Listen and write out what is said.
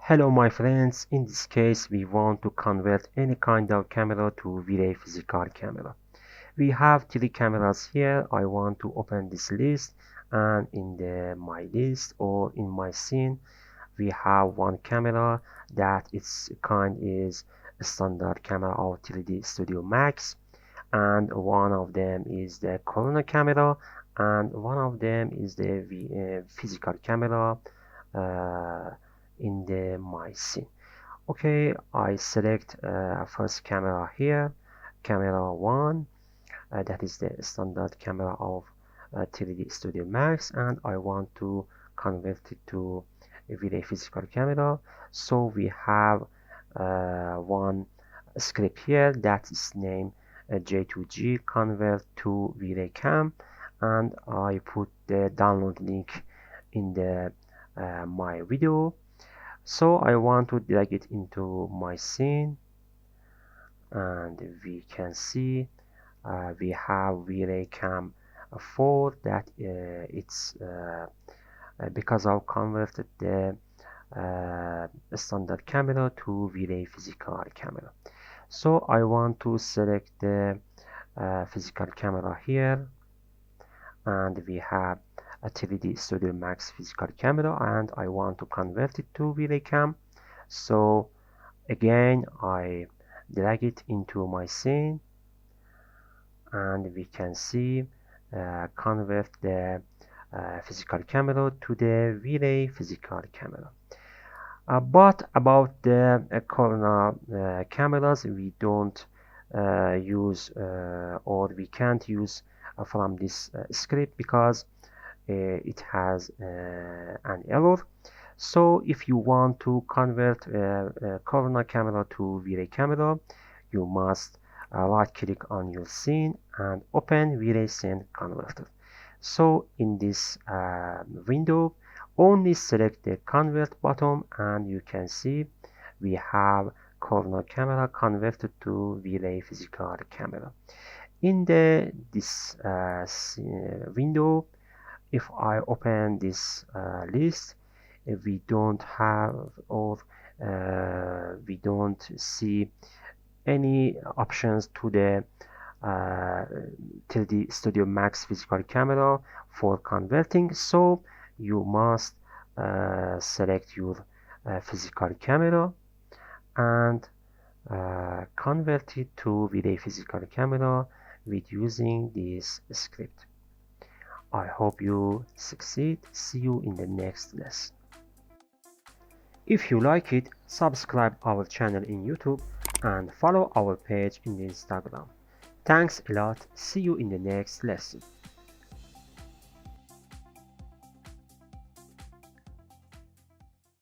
Hello my friends, in this case we want to convert any kind of camera to VRay Physical Camera. We have three cameras here. I want to open this list, and in my list or in my scene we have one camera that its kind is a standard camera of 3D Studio Max, and one of them is the Corona camera, and one of them is the physical camera uh, in my scene. Okay, I select first camera here, camera 1, that is the standard camera of 3D Studio Max, and I want to convert it to a VRay Physical Camera. So we have one script here that is named J2G convert to VRay Cam, and I put the download link in the my video. So I want to drag it into my scene, and we can see we have VRay Cam 4 that it's because I've converted the standard camera to VRay Physical Camera. So I want to select the physical camera here, and we have a 3D Studio Max physical camera, and I want to convert it to VRay Cam. So again I drag it into my scene, and we can see convert the physical camera to the VRay Physical Camera. But about the Corona cameras, we don't use or we can't use from this script because it has an error. So if you want to convert Corona camera to VRay camera, you must right click on your scene and open VRay Scene Converter. So in this window, only select the convert button, and you can see we have Corona camera converted to VRay Physical Camera. In this window, if I open this list, we don't have or we don't see any options to the 3D Studio Max physical camera for converting, so you must select your physical camera and convert it to VRay Physical Camera with using this script. I hope you succeed. See you in the next lesson. If you like it, subscribe our channel in YouTube and follow our page in Instagram. Thanks a lot. See you in the next lesson.